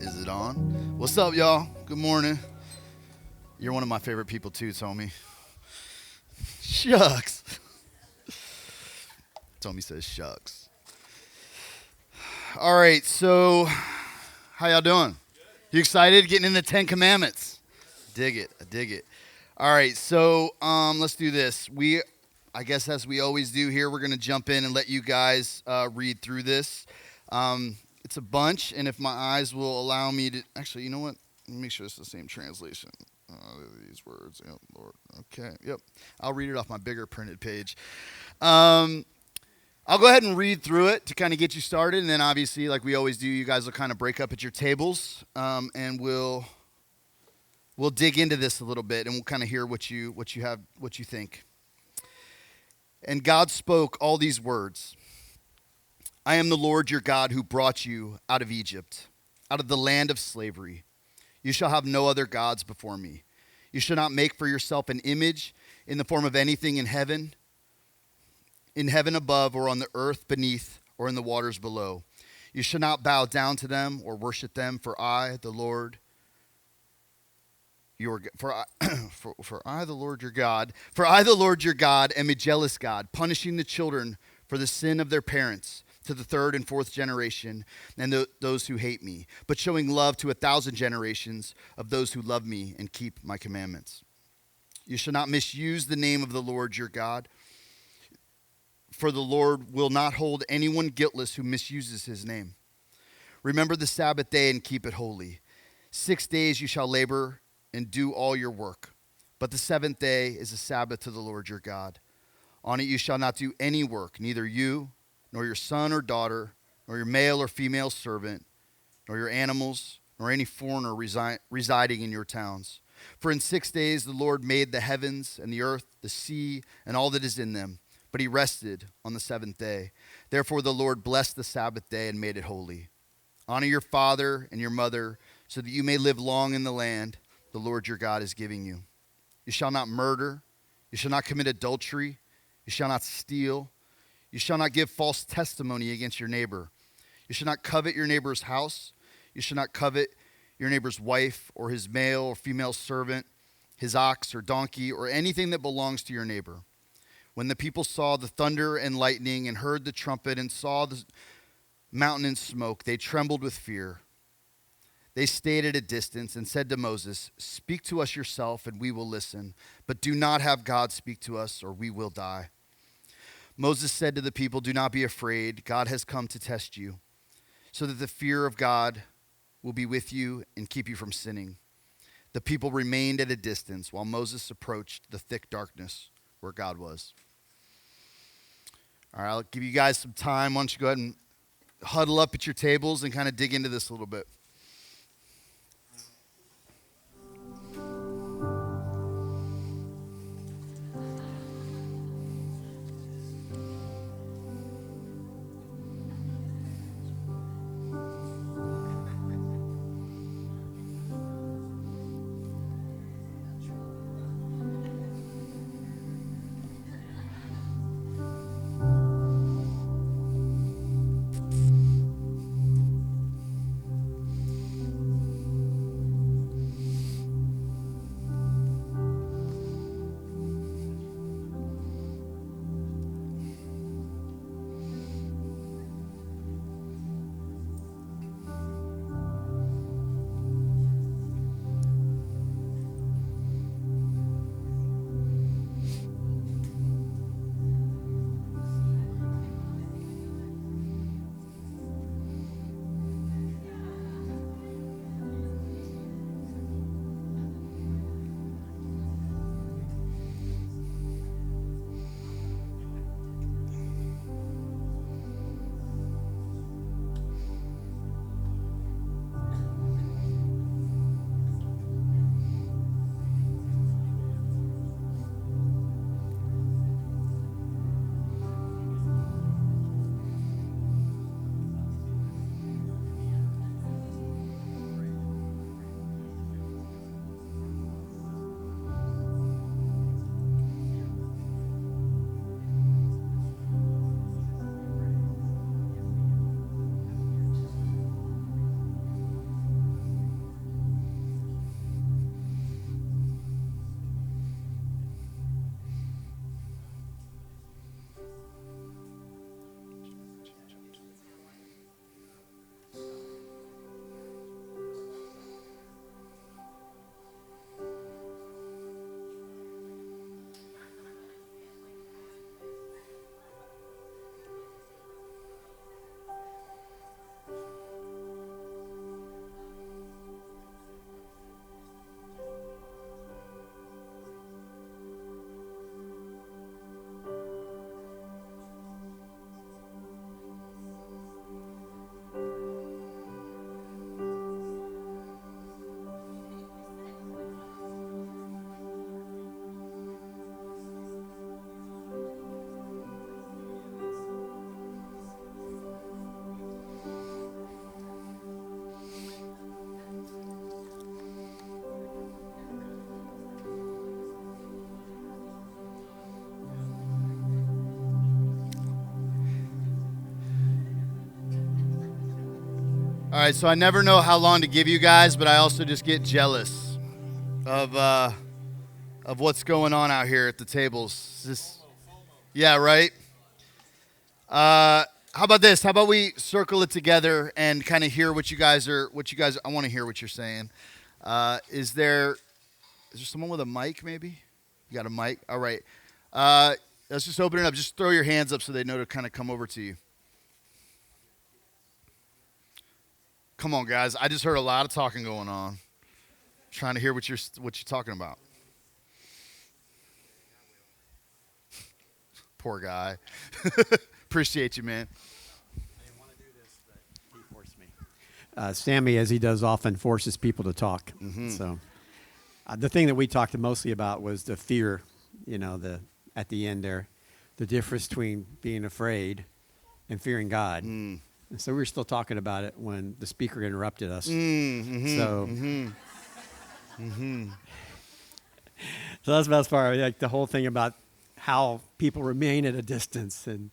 Is it on? What's up, y'all? Good morning. You're one of my favorite people too, Tommy. Shucks. Tommy says shucks. All right, so how y'all doing? You excited getting into 10 Commandments? Dig it. I dig it. All right, so let's do this. I guess as we always do here, we're going to jump in and let you guys read through this. It's a bunch, and if my eyes will allow me to... Actually, you know what? Let me make sure it's the same translation. These words, yep, Lord. Okay, yep. I'll read it off my bigger printed page. I'll go ahead and read through it to kind of get you started, and then obviously, like we always do, you guys will kind of break up at your tables, and we'll dig into this a little bit, and we'll kind of hear what you think. And God spoke all these words. I am the Lord your God who brought you out of Egypt, out of the land of slavery. You shall have no other gods before me. You shall not make for yourself an image in the form of anything in heaven above, or on the earth beneath, or in the waters below. You shall not bow down to them or worship them, for I, the Lord your God, am a jealous God, punishing the children for the sin of their parents to the third and fourth generation, and those who hate me, but showing love to 1,000 generations of those who love me and keep my commandments. You shall not misuse the name of the Lord your God, for the Lord will not hold anyone guiltless who misuses his name. Remember the Sabbath day and keep it holy. 6 days you shall labor and do all your work, but the seventh day is a Sabbath to the Lord your God. On it you shall not do any work, neither you, nor your son or daughter, nor your male or female servant, nor your animals, nor any foreigner residing in your towns. For in 6 days the Lord made the heavens and the earth, the sea, and all that is in them, but he rested on the seventh day. Therefore the Lord blessed the Sabbath day and made it holy. Honor your father and your mother, so that you may live long in the land the Lord your God is giving you. You shall not murder. You shall not commit adultery. You shall not steal. You shall not give false testimony against your neighbor. You shall not covet your neighbor's house. You shall not covet your neighbor's wife or his male or female servant, his ox or donkey, or anything that belongs to your neighbor. When the people saw the thunder and lightning and heard the trumpet and saw the mountain in smoke, they trembled with fear. They stayed at a distance and said to Moses, "Speak to us yourself and we will listen, but do not have God speak to us or we will die." Moses said to the people, "Do not be afraid. God has come to test you, so that the fear of God will be with you and keep you from sinning." The people remained at a distance while Moses approached the thick darkness where God was. All right, I'll give you guys some time. Why don't you go ahead and huddle up at your tables and kind of dig into this a little bit. All right, so I never know how long to give you guys, but I also just get jealous of what's going on out here at the tables. Yeah, right? How about this? How about we circle it together and kind of hear I want to hear what you're saying. Is there someone with a mic maybe? You got a mic? All right. Let's just open it up. Just throw your hands up so they know to kind of come over to you. Come on, guys. I just heard a lot of talking going on. Trying to hear what you're talking about. Poor guy. Appreciate you, man. I didn't want to do this, but he forced me. Sammy, as he does often, forces people to talk. Mm-hmm. So the thing that we talked mostly about was the fear, at the end there, the difference between being afraid and fearing God. Mm. And so we were still talking about it when the speaker interrupted us. Mm-hmm, so, so that's about as far like the whole thing about how people remain at a distance and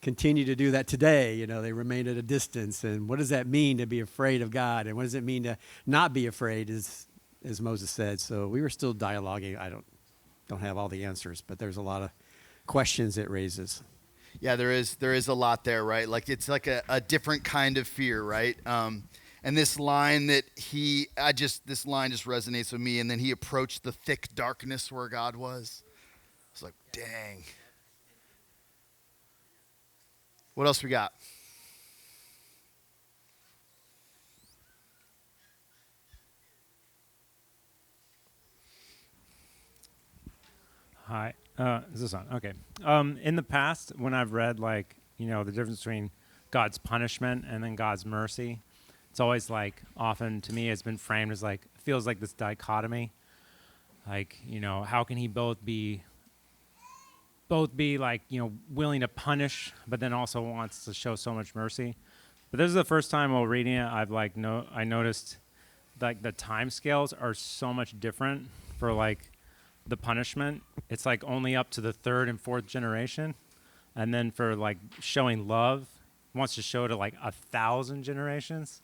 continue to do that today. They remain at a distance. And what does that mean to be afraid of God? And what does it mean to not be afraid, as Moses said? So we were still dialoguing. I don't have all the answers, but there's a lot of questions it raises. Yeah, there is a lot there, right? Like it's like a different kind of fear, right? And this line this line just resonates with me. And then he approached the thick darkness where God was. It's like, dang. What else we got? Hi. Is this on? Okay. In the past, when I've read, the difference between God's punishment and then God's mercy, it's always, often to me, it's been framed as, feels like this dichotomy. How can he both be willing to punish, but then also wants to show so much mercy? But this is the first time while reading it, I noticed, the time scales are so much different for, the punishment. It's only up to the third and fourth generation, and then for showing love, wants to show to 1,000 generations.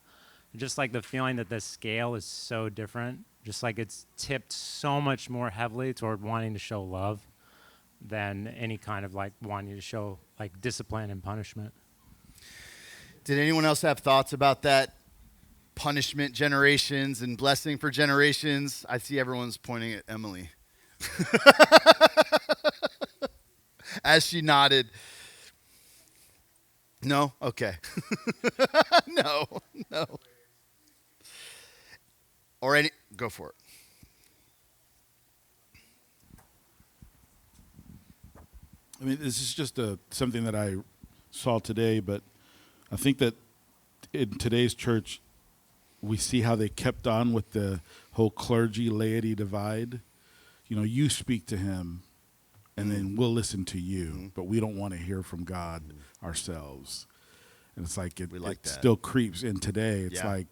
Just the feeling that the scale is so different, just it's tipped so much more heavily toward wanting to show love than any kind of wanting to show discipline and punishment. Did anyone else have thoughts about that? Punishment generations and blessing for generations. I see everyone's pointing at Emily. As she nodded. No? Okay. No. Go for it. I mean, this is just something that I saw today, but I think that in today's church, we see how they kept on with the whole clergy-laity divide. You speak to him, and then we'll listen to you, but we don't want to hear from God ourselves. And it's it still creeps in today. It's like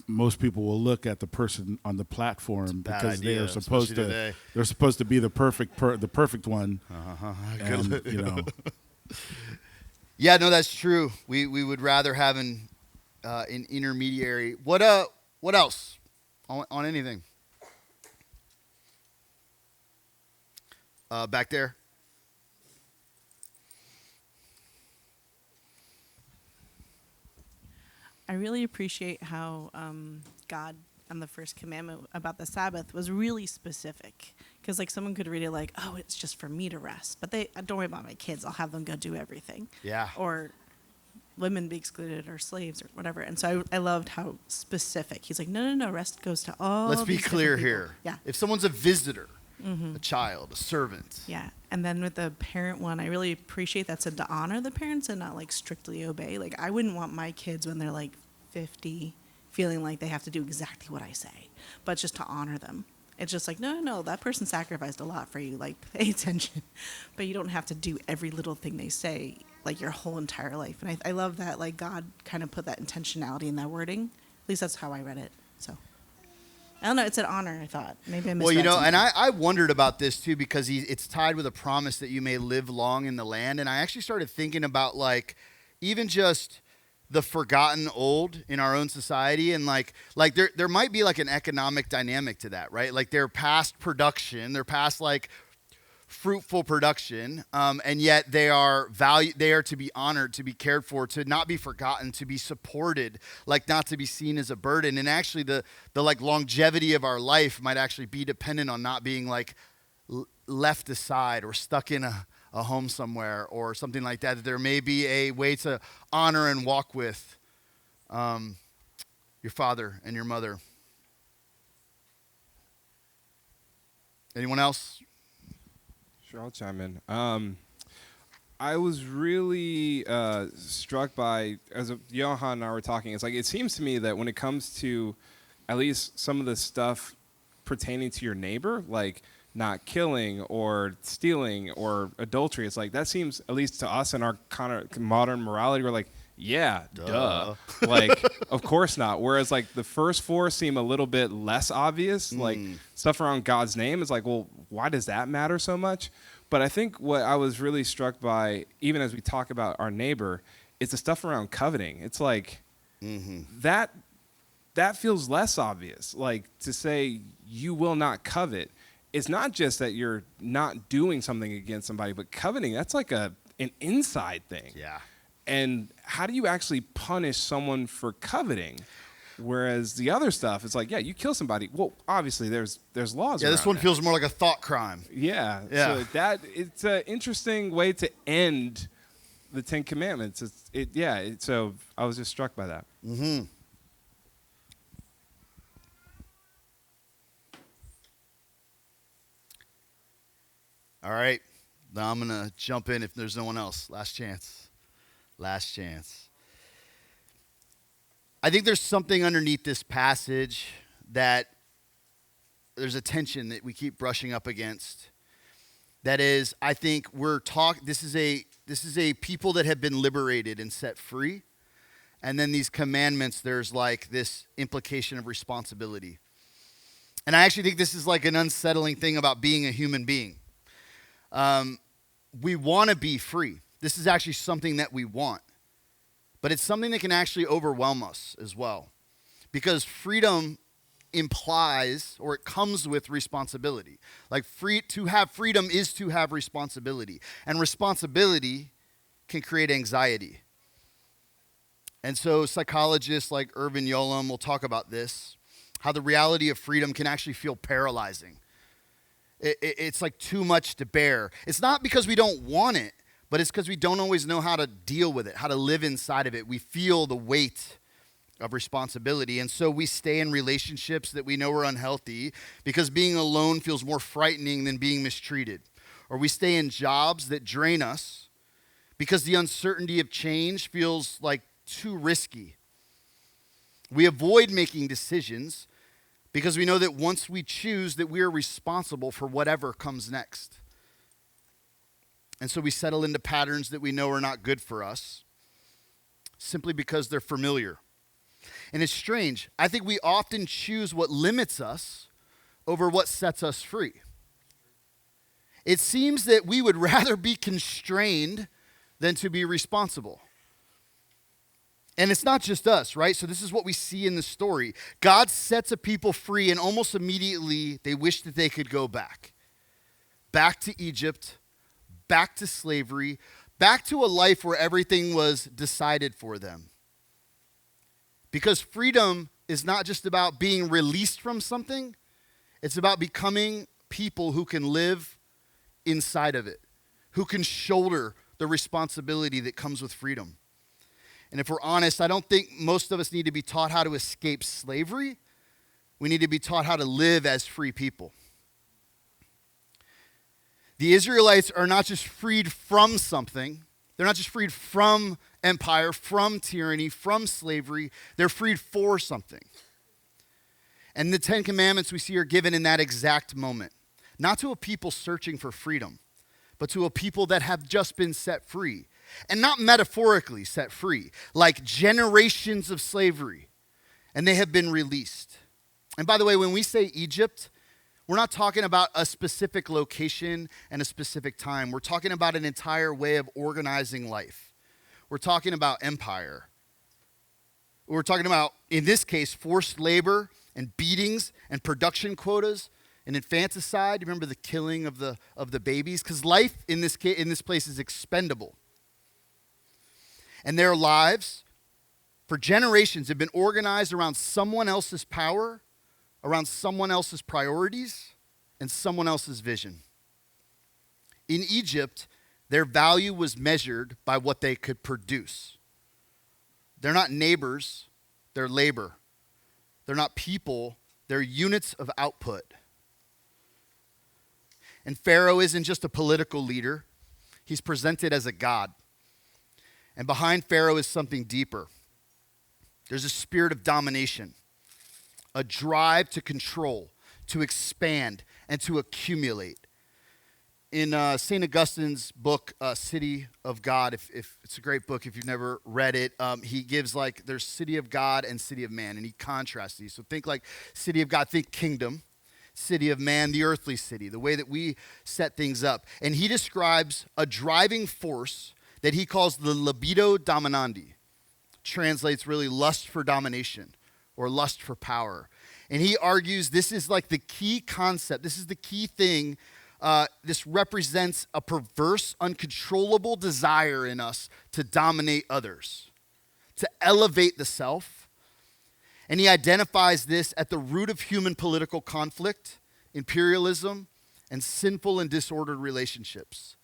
most people will look at the person on the platform because they are supposed to. They're supposed to be the perfect one. And, Yeah, no, that's true. We would rather have an intermediary. What else on anything? Back there. I really appreciate how God on the first commandment about the Sabbath was really specific. Because someone could read it oh, it's just for me to rest. But don't worry about my kids. I'll have them go do everything. Yeah. Or women be excluded or slaves or whatever. And so I loved how specific. He's like, no, rest goes to all. Let's be clear here. Yeah. If someone's a visitor, a child, a servant. Yeah. And then with the parent one, I really appreciate that said to honor the parents and not strictly obey. I wouldn't want my kids when they're 50 feeling like they have to do exactly what I say, but just to honor them. It's just no, that person sacrificed a lot for you. Pay attention. But you don't have to do every little thing they say, your whole entire life. And I love that, God kind of put that intentionality in that wording. At least that's how I read it. So, I don't know. It said honor, I thought. Maybe I misread something. And I wondered about this, too, because it's tied with a promise that you may live long in the land. And I actually started thinking about, even just the forgotten old in our own society, and like there might be like an economic dynamic to that, right? Like they're past production, they're past like fruitful production, and yet they are to be honored, to be cared for, to not be forgotten, to be supported, like not to be seen as a burden. And actually the like longevity of our life might actually be dependent on not being like left aside or stuck in a home somewhere or something like that. That there may be a way to honor and walk with your father and your mother. Anyone else? Sure, I'll chime in. I was really struck by, as Johan and I were talking, it's like it seems to me that when it comes to at least some of the stuff pertaining to your neighbor, like not killing or stealing or adultery, it's like that seems, at least to us in our kind of modern morality, we're like, yeah, duh. Like, of course not. Whereas like the first four seem a little bit less obvious, like stuff around God's name is like, well, why does that matter so much? But I think what I was really struck by, even as we talk about our neighbor, is the stuff around coveting. It's like that feels less obvious. Like to say you will not covet, it's not just that you're not doing something against somebody, but coveting, that's like an inside thing. Yeah. And how do you actually punish someone for coveting? Whereas the other stuff is like, yeah, you kill somebody. Well, obviously there's laws. Yeah, this around one that. feels more like a thought crime. Yeah. Yeah. So it's an interesting way to end the Ten Commandments. So I was just struck by that. Mm-hmm. All right. Now I'm going to jump in if there's no one else. Last chance. I think there's something underneath this passage that there's a tension that we keep brushing up against. That is, I think this is a people that have been liberated and set free. And then these commandments, there's like this implication of responsibility. And I actually think this is like an unsettling thing about being a human being. We want to be free. This is actually something that we want. But it's something that can actually overwhelm us as well. Because freedom implies, or it comes with responsibility. Like to have freedom is to have responsibility. And responsibility can create anxiety. And so psychologists like Irvin Yalom will talk about this, how the reality of freedom can actually feel paralyzing. It's like too much to bear. It's not because we don't want it, but it's because we don't always know how to deal with it, how to live inside of it. We feel the weight of responsibility. And so we stay in relationships that we know are unhealthy because being alone feels more frightening than being mistreated. Or we stay in jobs that drain us because the uncertainty of change feels like too risky. We avoid making decisions because we know that once we choose that we are responsible for whatever comes next. And so we settle into patterns that we know are not good for us simply because they're familiar. And it's strange. I think we often choose what limits us over what sets us free. It seems that we would rather be constrained than to be responsible. And it's not just us, right? So this is what we see in the story. God sets a people free, and almost immediately they wish that they could go back. Back to Egypt, back to slavery, back to a life where everything was decided for them. Because freedom is not just about being released from something. It's about becoming people who can live inside of it, who can shoulder the responsibility that comes with freedom. And if we're honest, I don't think most of us need to be taught how to escape slavery. We need to be taught how to live as free people. The Israelites are not just freed from something. They're not just freed from empire, from tyranny, from slavery. They're freed for something. And the Ten Commandments we see are given in that exact moment. Not to a people searching for freedom, but to a people that have just been set free. And not metaphorically set free, like generations of slavery. And they have been released. And by the way, when we say Egypt, we're not talking about a specific location and a specific time. We're talking about an entire way of organizing life. We're talking about empire. We're talking about, in this case, forced labor and beatings and production quotas and infanticide. You remember the killing of the babies? Because life in this place is expendable. And their lives, for generations, have been organized around someone else's power, around someone else's priorities, and someone else's vision. In Egypt, their value was measured by what they could produce. They're not neighbors, they're labor. They're not people, they're units of output. And Pharaoh isn't just a political leader, he's presented as a god. And behind Pharaoh is something deeper. There's a spirit of domination, a drive to control, to expand, and to accumulate. In St. Augustine's book, City of God, if it's a great book if you've never read it, he gives there's City of God and City of Man, and he contrasts these. So think like City of God, think kingdom. City of Man, the earthly city, the way that we set things up. And he describes a driving force that he calls the libido dominandi. Translates really lust for domination or lust for power. And he argues this is like the key concept. This is the key thing. This represents a perverse, uncontrollable desire in us to dominate others, to elevate the self. And he identifies this at the root of human political conflict, imperialism, and sinful and disordered relationships.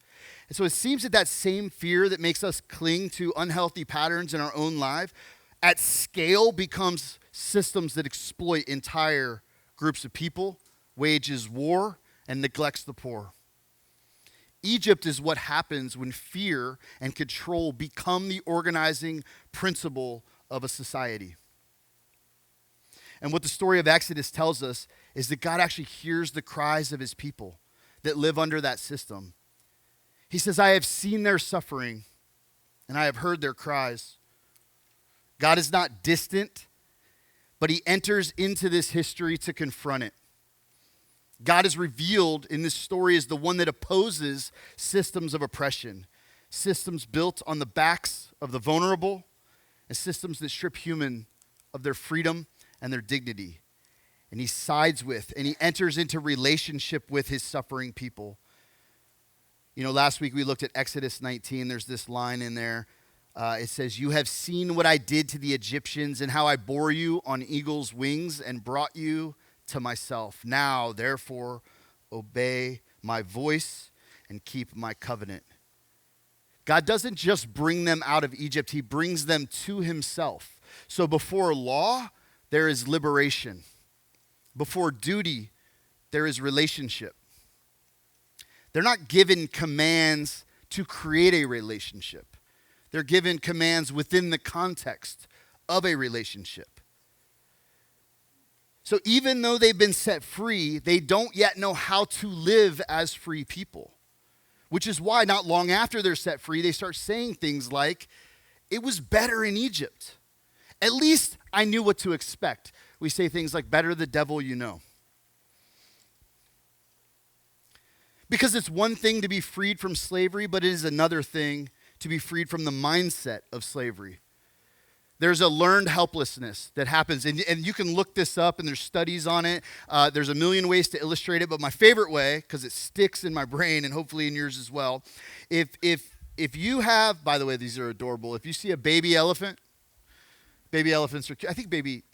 And so it seems that same fear that makes us cling to unhealthy patterns in our own life at scale becomes systems that exploit entire groups of people, wages war, and neglects the poor. Egypt is what happens when fear and control become the organizing principle of a society. And what the story of Exodus tells us is that God actually hears the cries of his people that live under that system. He says, I have seen their suffering and I have heard their cries. God is not distant, but he enters into this history to confront it. God is revealed in this story as the one that opposes systems of oppression, systems built on the backs of the vulnerable, and systems that strip human of their freedom and their dignity. And he sides with, and he enters into relationship with his suffering people. You know, last week we looked at Exodus 19. There's this line in there. It says, you have seen what I did to the Egyptians and how I bore you on eagle's wings and brought you to myself. Now, therefore, obey my voice and keep my covenant. God doesn't just bring them out of Egypt, he brings them to himself. So before law, there is liberation. Before duty, there is relationship. They're not given commands to create a relationship. They're given commands within the context of a relationship. So even though they've been set free, they don't yet know how to live as free people. Which is why not long after they're set free, they start saying things like, it was better in Egypt. At least I knew what to expect. We say things like, better the devil you know. Because it's one thing to be freed from slavery, but it is another thing to be freed from the mindset of slavery. There's a learned helplessness that happens, and you can look this up, and there's studies on it. There's a million ways to illustrate it, but my favorite way, because it sticks in my brain and hopefully in yours as well, if you have, by the way, these are adorable. If you see a baby elephant, baby elephants are, I think baby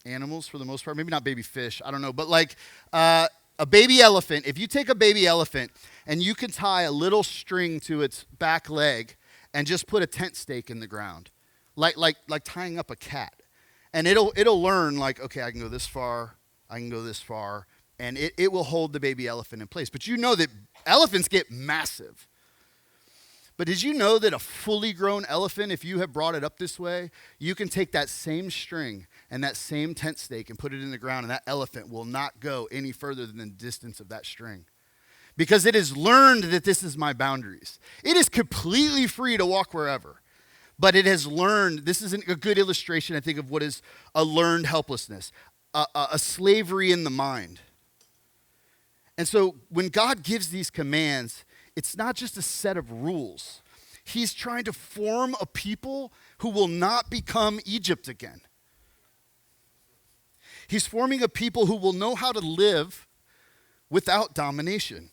animals for the most part, maybe not baby fish, I don't know, but like a baby elephant, if you take a baby elephant and you can tie a little string to its back leg and just put a tent stake in the ground, like tying up a cat. And it'll learn like, okay, I can go this far, I can go this far, and it will hold the baby elephant in place. But you know that elephants get massive. But did you know that a fully grown elephant, if you have brought it up this way, you can take that same string and that same tent stake and put it in the ground, and that elephant will not go any further than the distance of that string. Because it has learned that this is my boundaries. It is completely free to walk wherever. But it has learned, this is a good illustration, I think, of what is a learned helplessness, a slavery in the mind. And so when God gives these commands, it's not just a set of rules. He's trying to form a people who will not become Egypt again. He's forming a people who will know how to live without domination.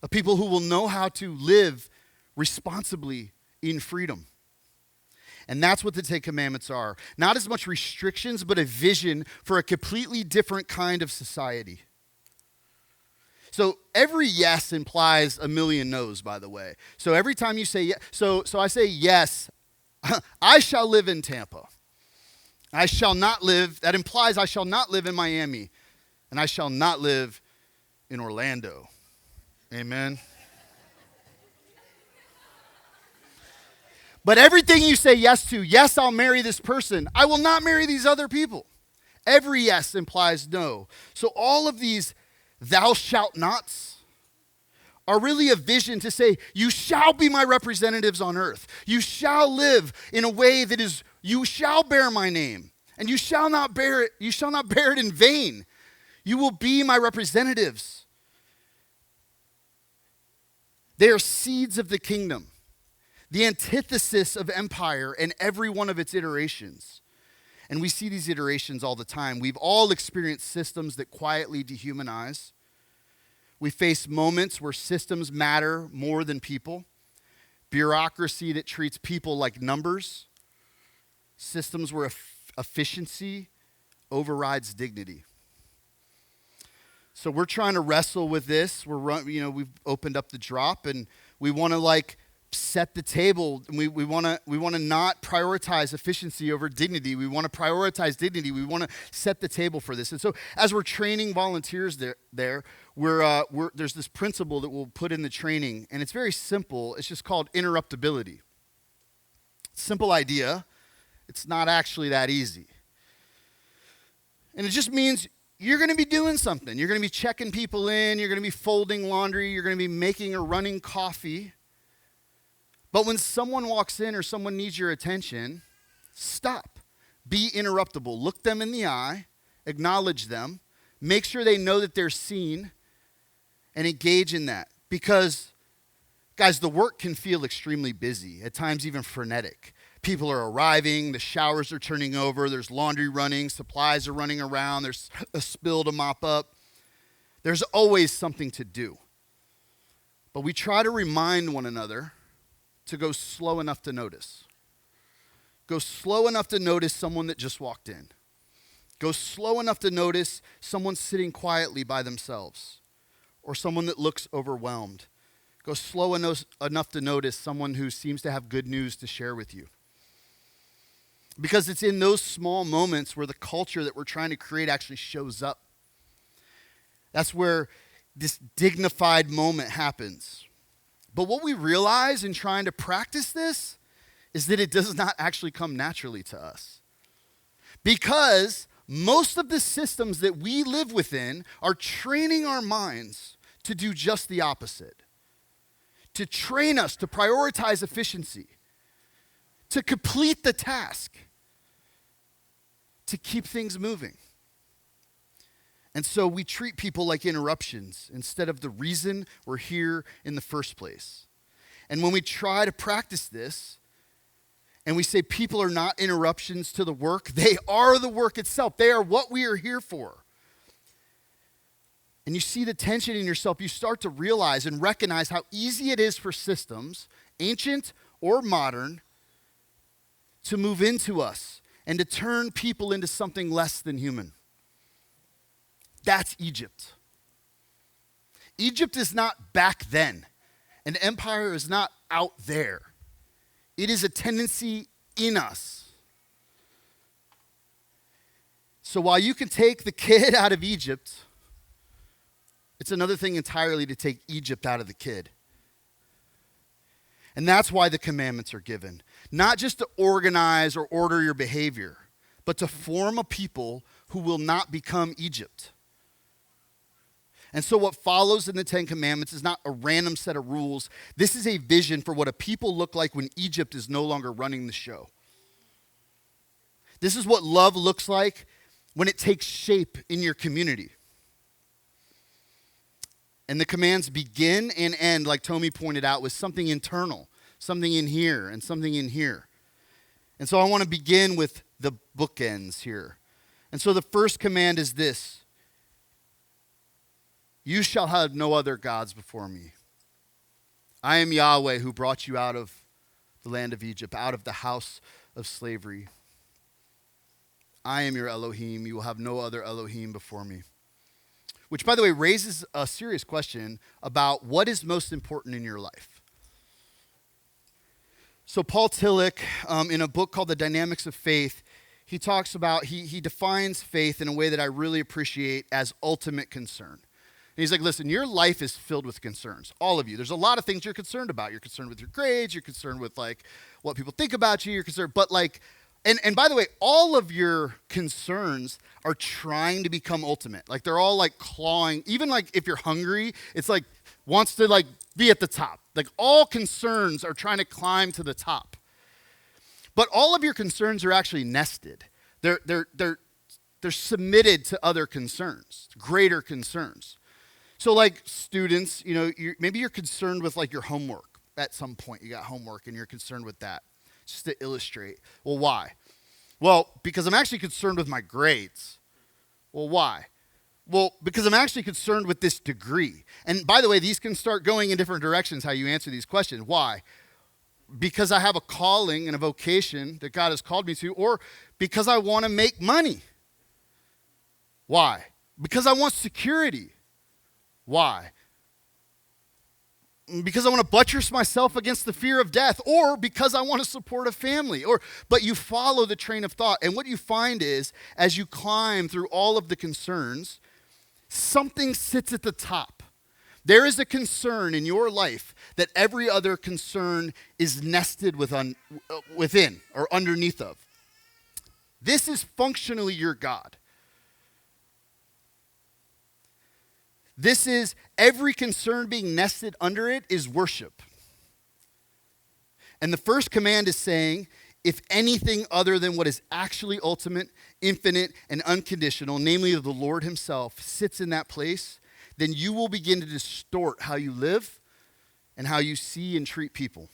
A people who will know how to live responsibly in freedom. And that's what the Ten Commandments are. Not as much restrictions, but a vision for a completely different kind of society. So every yes implies a million no's, by the way. So every time you say yes, so I say yes, I shall live in Tampa. I shall not live, that implies I shall not live in Miami. And I shall not live in Orlando. Amen. But everything you say yes to, yes, I'll marry this person. I will not marry these other people. Every yes implies no. So all of these thou shalt nots are really a vision to say, you shall be my representatives on earth. You shall live in a way that is, you shall bear my name. And you shall not bear it in vain. You will be my representatives. They are seeds of the kingdom, the antithesis of empire and every one of its iterations. And we see these iterations all the time. We've all experienced systems that quietly dehumanize. We face moments where systems matter more than people. Bureaucracy that treats people like numbers. Systems where efficiency overrides dignity. So we're trying to wrestle with this. We've opened up the drop, and we want to set the table. And we want to not prioritize efficiency over dignity. We want to prioritize dignity. We want to set the table for this. And so as we're training volunteers there's this principle that we'll put in the training, and it's very simple. It's just called interruptibility. Simple idea. It's not actually that easy. And it just means you're going to be doing something. You're going to be checking people in. You're going to be folding laundry. You're going to be making or running coffee. But when someone walks in or someone needs your attention, stop. Be interruptible. Look them in the eye. Acknowledge them. Make sure they know that they're seen. And engage in that. Because, guys, the work can feel extremely busy. At times even frenetic. People are arriving, the showers are turning over, there's laundry running, supplies are running around, there's a spill to mop up. There's always something to do. But we try to remind one another to go slow enough to notice. Go slow enough to notice someone that just walked in. Go slow enough to notice someone sitting quietly by themselves or someone that looks overwhelmed. Go slow enough to notice someone who seems to have good news to share with you. Because it's in those small moments where the culture that we're trying to create actually shows up. That's where this dignified moment happens. But what we realize in trying to practice this is that it does not actually come naturally to us. Because most of the systems that we live within are training our minds to do just the opposite. To train us to prioritize efficiency. To complete the task. To keep things moving. And so we treat people like interruptions instead of the reason we're here in the first place. And when we try to practice this, and we say people are not interruptions to the work, they are the work itself. They are what we are here for. And you see the tension in yourself, you start to realize and recognize how easy it is for systems, ancient or modern, to move into us and to turn people into something less than human. That's Egypt. Egypt is not back then. An empire is not out there. It is a tendency in us. So while you can take the kid out of Egypt, it's another thing entirely to take Egypt out of the kid. And that's why the commandments are given. Not just to organize or order your behavior, but to form a people who will not become Egypt. And so what follows in the Ten Commandments is not a random set of rules. This is a vision for what a people look like when Egypt is no longer running the show. This is what love looks like when it takes shape in your community. And the commands begin and end, like Tommy pointed out, with something internal, something in here and something in here. And so I want to begin with the bookends here. And so the first command is this: you shall have no other gods before me. I am Yahweh who brought you out of the land of Egypt, out of the house of slavery. I am your Elohim. You will have no other Elohim before me. Which, by the way, raises a serious question about what is most important in your life. So Paul Tillich, in a book called The Dynamics of Faith, he talks about, he defines faith in a way that I really appreciate as ultimate concern. And he's like, listen, your life is filled with concerns, all of you. There's a lot of things you're concerned about. You're concerned with your grades. You're concerned with, like, what people think about you. You're concerned, but, like, and by the way, all of your concerns are trying to become ultimate. Like, they're all, like, clawing. Even, like, if you're hungry, it's, like, wants to, like, be at the top. Like, all concerns are trying to climb to the top. But all of your concerns are actually nested. They're submitted to other concerns, greater concerns. So, like, students, you know, maybe you're concerned with, like, your homework. At some point, you got homework, and you're concerned with that. Just to illustrate. Well, why? Well, because I'm actually concerned with my grades. Well, why? Well, because I'm actually concerned with this degree. And by the way, these can start going in different directions, how you answer these questions. Why? Because I have a calling and a vocation that God has called me to, or because I want to make money. Why? Because I want security. Why? Because I want to buttress myself against the fear of death, or because I want to support a family, but you follow the train of thought. And what you find is, as you climb through all of the concerns, something sits at the top. There is a concern in your life that every other concern is nested within or underneath of. This is functionally your God. This is every concern being nested under it is worship. And the first command is saying, if anything other than what is actually ultimate, infinite, and unconditional, namely the Lord himself, sits in that place, then you will begin to distort how you live and how you see and treat people.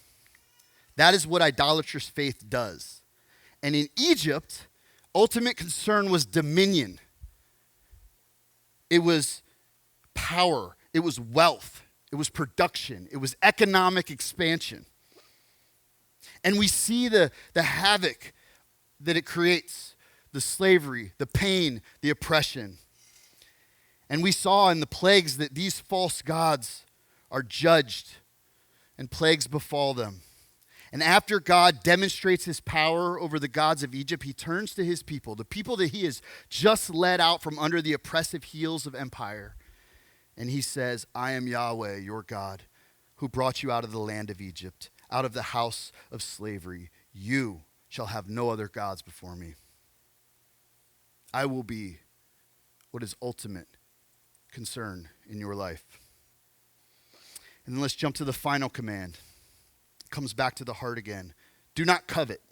That is what idolatrous faith does. And in Egypt, ultimate concern was dominion. It was power, it was wealth, it was production, it was economic expansion. And we see the havoc that it creates, the slavery, the pain, the oppression. And we saw in the plagues that these false gods are judged and plagues befall them. And after God demonstrates his power over the gods of Egypt, he turns to his people, the people that he has just led out from under the oppressive heels of empire. And he says, I am Yahweh, your God, who brought you out of the land of Egypt, out of the house of slavery. You shall have no other gods before me. I will be what is ultimate concern in your life. And then let's jump to the final command. It comes back to the heart again. Do not covet.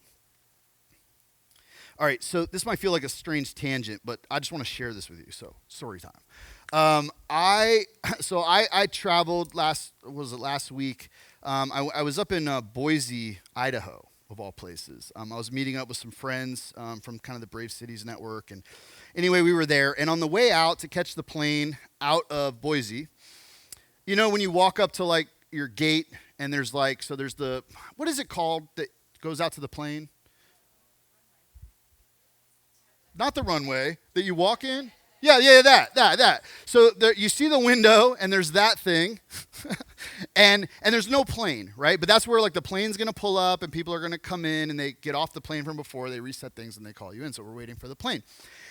All right, so this might feel like a strange tangent, but I just want to share this with you. So, story time. I traveled last week. I was up in Boise, Idaho, of all places. I was meeting up with some friends from kind of the Brave Cities Network. And anyway, we were there. And on the way out to catch the plane out of Boise, you know, when you walk up to, like, your gate and there's the, what is it called that goes out to the plane? Not the runway that you walk in. Yeah, that. So there, you see the window, and there's that thing, and there's no plane, right? But that's where, like, the plane's going to pull up, and people are going to come in, and they get off the plane from before, they reset things, and they call you in. So we're waiting for the plane.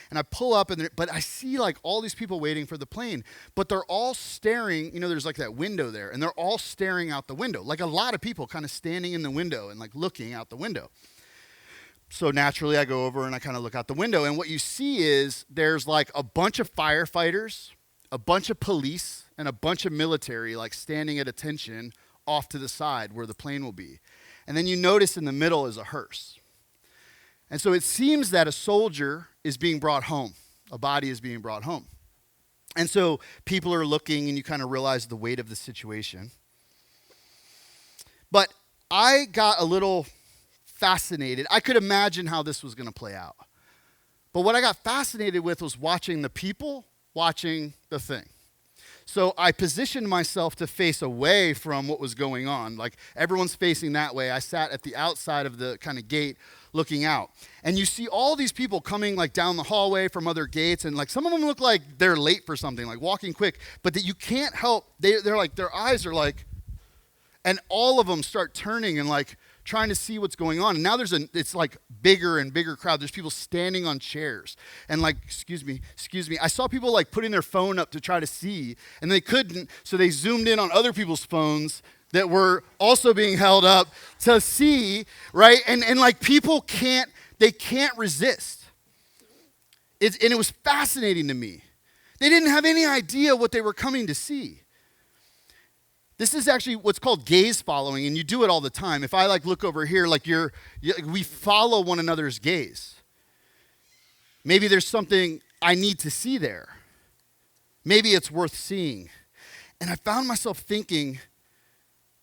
And I pull up, but I see, like, all these people waiting for the plane, but they're all staring. You know, there's, like, that window there, and they're all staring out the window, like a lot of people kind of standing in the window and, like, looking out the window. So naturally, I go over and I kind of look out the window. And what you see is there's, like, a bunch of firefighters, a bunch of police, and a bunch of military, like, standing at attention off to the side where the plane will be. And then you notice in the middle is a hearse. And so it seems that a soldier is being brought home. A body is being brought home. And so people are looking, and you kind of realize the weight of the situation. But I got a little fascinated. I could imagine how this was going to play out. But what I got fascinated with was watching the people, watching the thing. So I positioned myself to face away from what was going on. Like everyone's facing that way. I sat at the outside of the kind of gate looking out. And you see all these people coming like down the hallway from other gates. And like some of them look like they're late for something, like walking quick. But that you can't help. They're like, their eyes are like, and all of them start turning and like trying to see what's going on. And now it's like bigger and bigger crowd. There's people standing on chairs and like, excuse me. I saw people like putting their phone up to try to see, and they couldn't. So they zoomed in on other people's phones that were also being held up to see, right? And like people can't resist. And it was fascinating to me. They didn't have any idea what they were coming to see. This is actually what's called gaze following, and you do it all the time. If I like look over here, like we follow one another's gaze. Maybe there's something I need to see there. Maybe it's worth seeing. And I found myself thinking,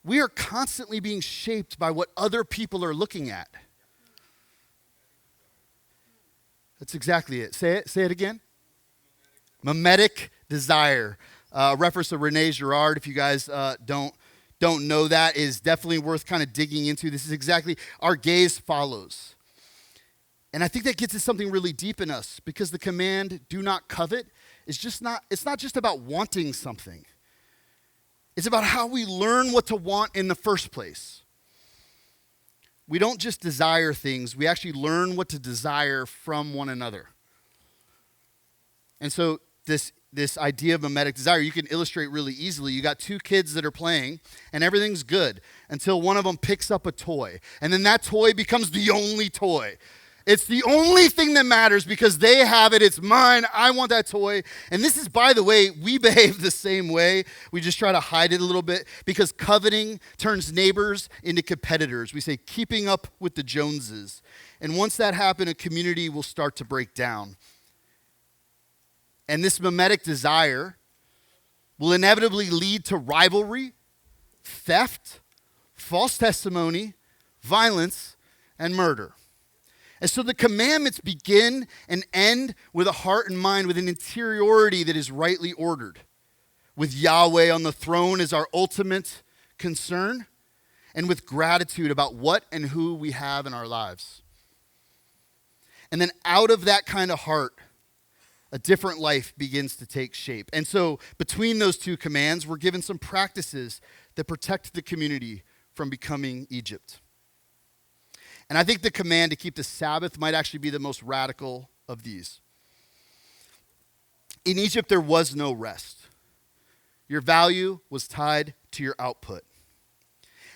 we are constantly being shaped by what other people are looking at. That's exactly it. Say it again. Mimetic desire. Reference to Rene Girard, if you guys don't know that, is definitely worth kind of digging into. This is exactly, our gaze follows. And I think that gets at something really deep in us, because the command, do not covet, it's not just about wanting something. It's about how we learn what to want in the first place. We don't just desire things, we actually learn what to desire from one another. And so this idea of mimetic desire, you can illustrate really easily. You got two kids that are playing, and everything's good until one of them picks up a toy. And then that toy becomes the only toy. It's the only thing that matters because they have it. It's mine. I want that toy. And this is, by the way, we behave the same way. We just try to hide it a little bit because coveting turns neighbors into competitors. We say keeping up with the Joneses. And once that happens, a community will start to break down. And this mimetic desire will inevitably lead to rivalry, theft, false testimony, violence, and murder. And so the commandments begin and end with a heart and mind, with an interiority that is rightly ordered, with Yahweh on the throne as our ultimate concern, and with gratitude about what and who we have in our lives. And then out of that kind of heart, a different life begins to take shape. And so between those two commands, we're given some practices that protect the community from becoming Egypt. And I think the command to keep the Sabbath might actually be the most radical of these. In Egypt, there was no rest. Your value was tied to your output.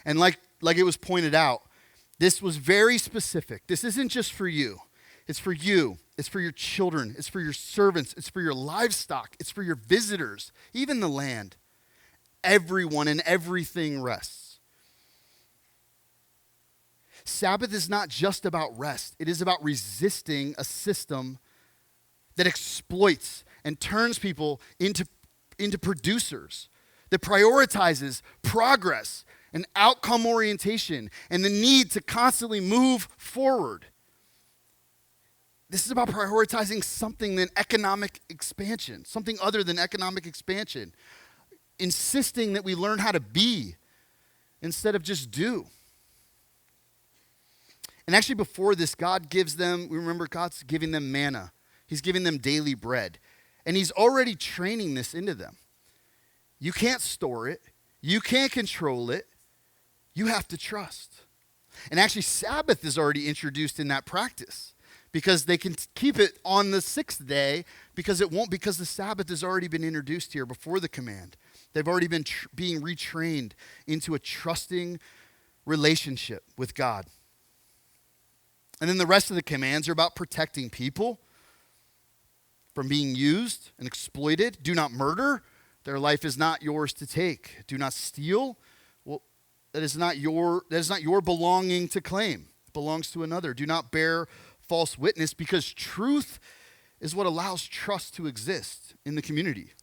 And like it was pointed out, this was very specific. This isn't just for you. It's for you. It's for your children. It's for your servants. It's for your livestock. It's for your visitors, even the land. Everyone and everything rests. Sabbath is not just about rest. It is about resisting a system that exploits and turns people into producers, that prioritizes progress and outcome orientation and the need to constantly move forward. This is about prioritizing something than economic expansion, something other than economic expansion, insisting that we learn how to be instead of just do. And actually before this, God gives them, remember God's giving them manna. He's giving them daily bread. And he's already training this into them. You can't store it. You can't control it. You have to trust. And actually Sabbath is already introduced in that practice, because they can keep it on the sixth day because the Sabbath has already been introduced here before the command. They've already been being retrained into a trusting relationship with God. And then the rest of the commands are about protecting people from being used and exploited. Do not murder. Their life is not yours to take. Do not steal. Well, that is not your belonging to claim. It belongs to another. Do not bear false witness, because truth is what allows trust to exist in the community.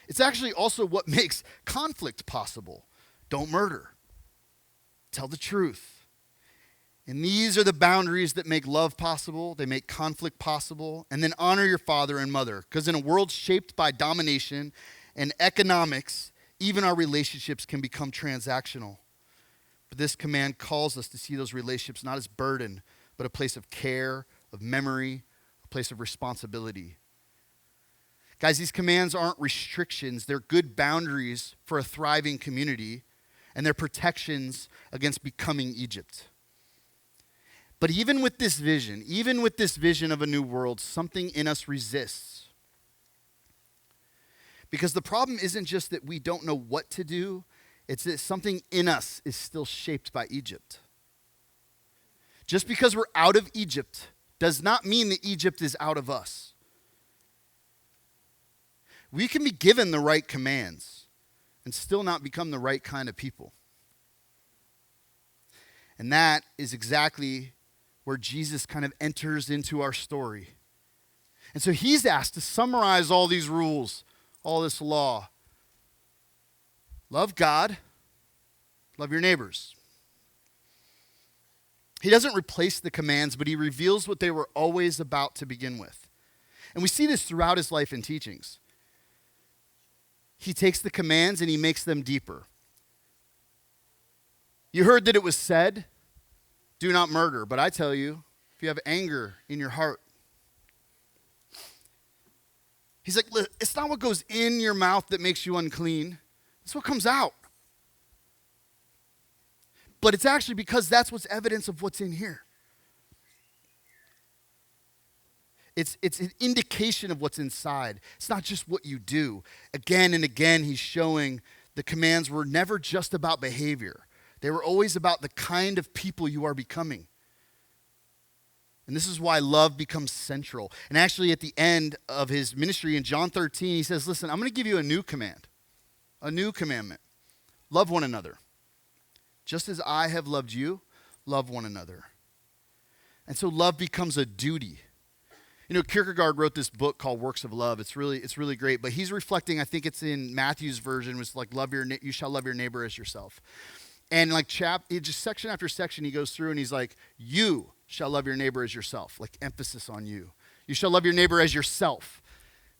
It's actually also what makes conflict possible. Don't murder. Tell the truth. And these are the boundaries that make love possible. They make conflict possible. And then honor your father and mother. Because in a world shaped by domination and economics, even our relationships can become transactional. But this command calls us to see those relationships not as burden, but a place of care, of memory, a place of responsibility. Guys, these commands aren't restrictions. They're good boundaries for a thriving community, and they're protections against becoming Egypt. But even with this vision of a new world, something in us resists. Because the problem isn't just that we don't know what to do, it's that something in us is still shaped by Egypt. Just because we're out of Egypt does not mean that Egypt is out of us. We can be given the right commands and still not become the right kind of people. And that is exactly where Jesus kind of enters into our story. And so he's asked to summarize all these rules, all this law. Love God, love your neighbors. He doesn't replace the commands, but he reveals what they were always about to begin with. And we see this throughout his life and teachings. He takes the commands and he makes them deeper. You heard that it was said, do not murder. But I tell you, if you have anger in your heart, he's like, it's not what goes in your mouth that makes you unclean. It's what comes out. But it's actually because that's what's evidence of what's in here. It's an indication of what's inside. It's not just what you do. Again and again, he's showing the commands were never just about behavior. They were always about the kind of people you are becoming. And this is why love becomes central. And actually at the end of his ministry in John 13, he says, listen, I'm going to give you a new command, a new commandment. Love one another. Just as I have loved you, love one another. And so love becomes a duty. You know, Kierkegaard wrote this book called Works of Love. It's really great. But he's reflecting, I think it's in Matthew's version, was like, you shall love your neighbor as yourself. And like just section after section, he goes through and he's like, you shall love your neighbor as yourself. Like emphasis on you. You shall love your neighbor as yourself.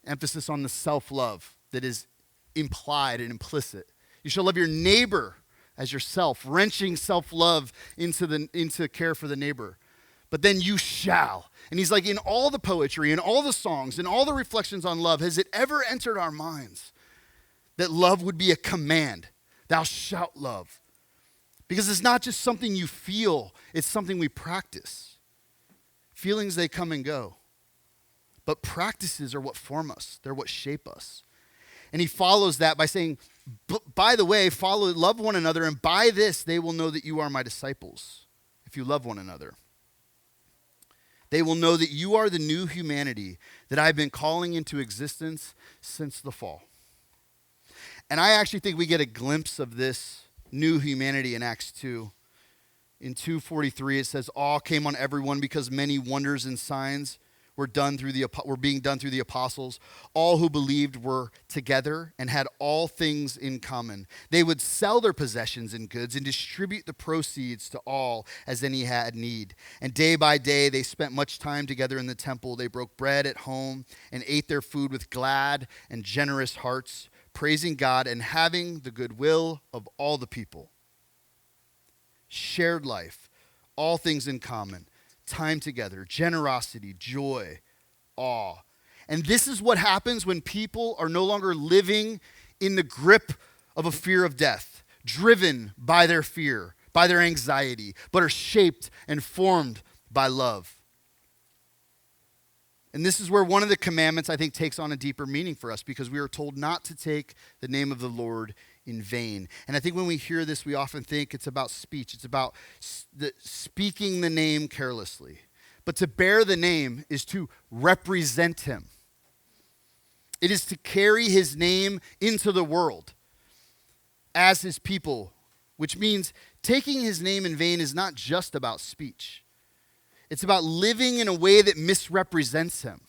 Emphasis on the self-love that is implied and implicit. You shall love your neighbor as yourself, wrenching self-love into care for the neighbor. But then you shall. And he's like, in all the poetry, in all the songs, in all the reflections on love, has it ever entered our minds that love would be a command? Thou shalt love. Because it's not just something you feel, it's something we practice. Feelings, they come and go. But practices are what form us. They're what shape us. And he follows that by saying, by the way, love one another, and by this they will know that you are my disciples, if you love one another. They will know that you are the new humanity that I've been calling into existence since the fall. And I actually think we get a glimpse of this new humanity in Acts 2. In 2:43, it says, awe came on everyone because many wonders and signs were being done through the apostles. All who believed were together and had all things in common. They would sell their possessions and goods and distribute the proceeds to all as any had need. And day by day, they spent much time together in the temple. They broke bread at home and ate their food with glad and generous hearts, praising God and having the goodwill of all the people. Shared life, all things in common. Time together, generosity, joy, awe. And this is what happens when people are no longer living in the grip of a fear of death, driven by their fear, by their anxiety, but are shaped and formed by love. And this is where one of the commandments, I think, takes on a deeper meaning for us, because we are told not to take the name of the Lord in vain. And I think when we hear this, we often think it's about speech. It's about speaking the name carelessly. But to bear the name is to represent him. It is to carry his name into the world as his people, which means taking his name in vain is not just about speech. It's about living in a way that misrepresents him.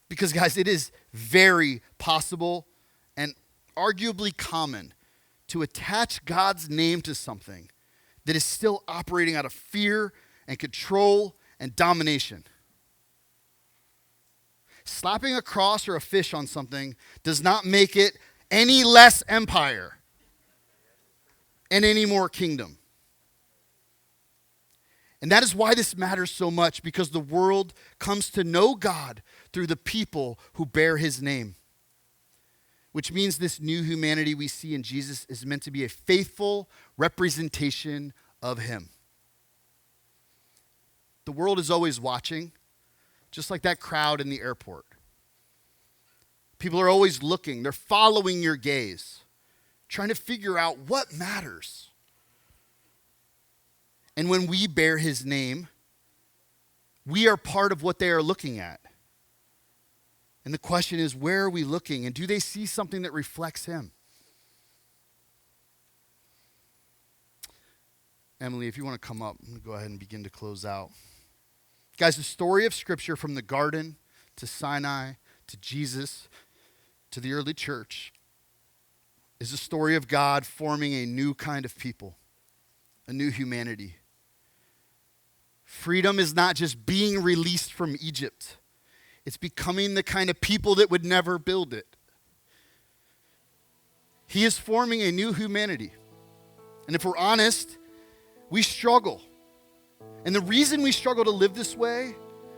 Because, guys, it is very possible and arguably common to attach God's name to something that is still operating out of fear and control and domination. Slapping a cross or a fish on something does not make it any less empire and any more kingdom. And that is why this matters so much, because the world comes to know God through the people who bear his name. Which means this new humanity we see in Jesus is meant to be a faithful representation of him. The world is always watching, just like that crowd in the airport. People are always looking. They're following your gaze, trying to figure out what matters. And when we bear his name, we are part of what they are looking at. And the question is, where are we looking? And do they see something that reflects him? Emily, if you want to come up, I'm going to go ahead and begin to close out. Guys, the story of Scripture from the garden to Sinai to Jesus to the early church is a story of God forming a new kind of people, a new humanity. Freedom is not just being released from Egypt. It's becoming the kind of people that would never build it. He is forming a new humanity. And if we're honest, we struggle. And the reason we struggle to live this way,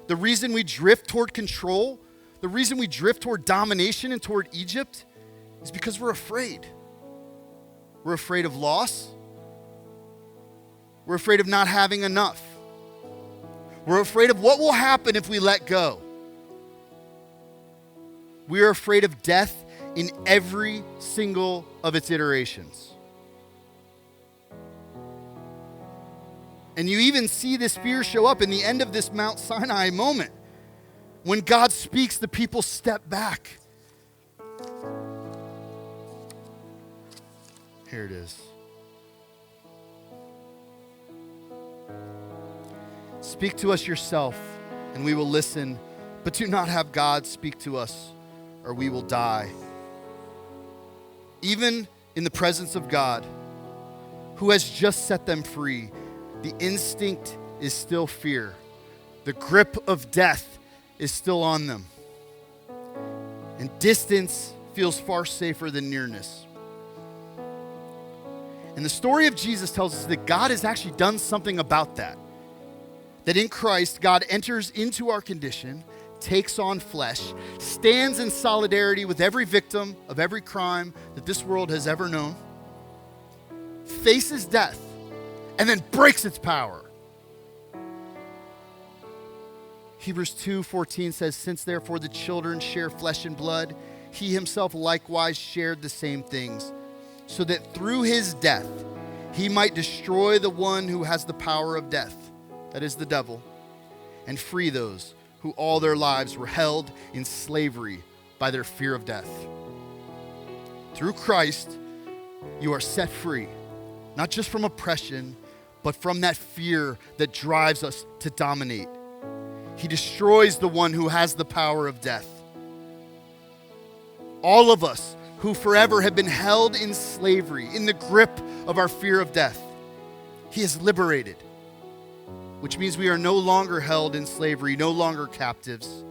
the reason we drift toward control, the reason we drift toward domination and toward Egypt is because we're afraid. We're afraid of loss. We're afraid of not having enough. We're afraid of what will happen if we let go. We are afraid of death in every single of its iterations. And you even see this fear show up in the end of this Mount Sinai moment. When God speaks, the people step back. Here it is. Speak to us yourself, and we will listen, but do not have God speak to us, or we will die. Even in the presence of God, who has just set them free, the instinct is still fear. The grip of death is still on them. And distance feels far safer than nearness. And the story of Jesus tells us that God has actually done something about that. That in Christ, God enters into our condition, takes on flesh, stands in solidarity with every victim of every crime that this world has ever known, faces death, and then breaks its power. Hebrews 2:14 says, "Since therefore the children share flesh and blood, he himself likewise shared the same things, so that through his death he might destroy the one who has the power of death, that is the devil, and free those who all their lives were held in slavery by their fear of death." Through Christ, you are set free, not just from oppression, but from that fear that drives us to dominate. He destroys the one who has the power of death. All of us who forever have been held in slavery, in the grip of our fear of death, he is liberated, which means we are no longer held in slavery, no longer captives.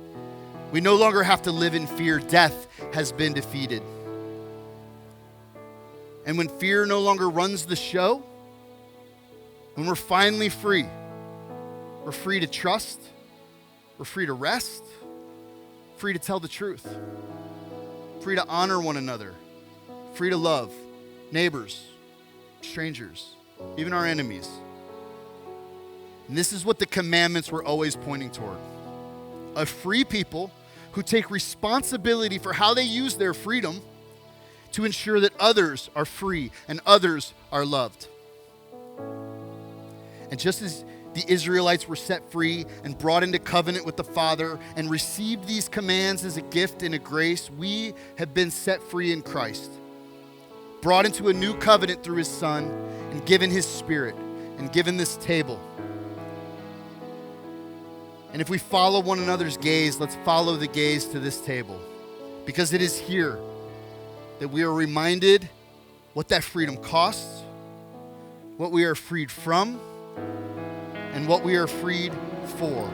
We no longer have to live in fear. Death has been defeated. And when fear no longer runs the show, when we're finally free, we're free to trust, we're free to rest, free to tell the truth, free to honor one another, free to love neighbors, strangers, even our enemies. And this is what the commandments were always pointing toward. A free people who take responsibility for how they use their freedom to ensure that others are free and others are loved. And just as the Israelites were set free and brought into covenant with the Father and received these commands as a gift and a grace, we have been set free in Christ, brought into a new covenant through his Son, and given his Spirit, and given this table. And if we follow one another's gaze, let's follow the gaze to this table. Because it is here that we are reminded what that freedom costs, what we are freed from, and what we are freed for.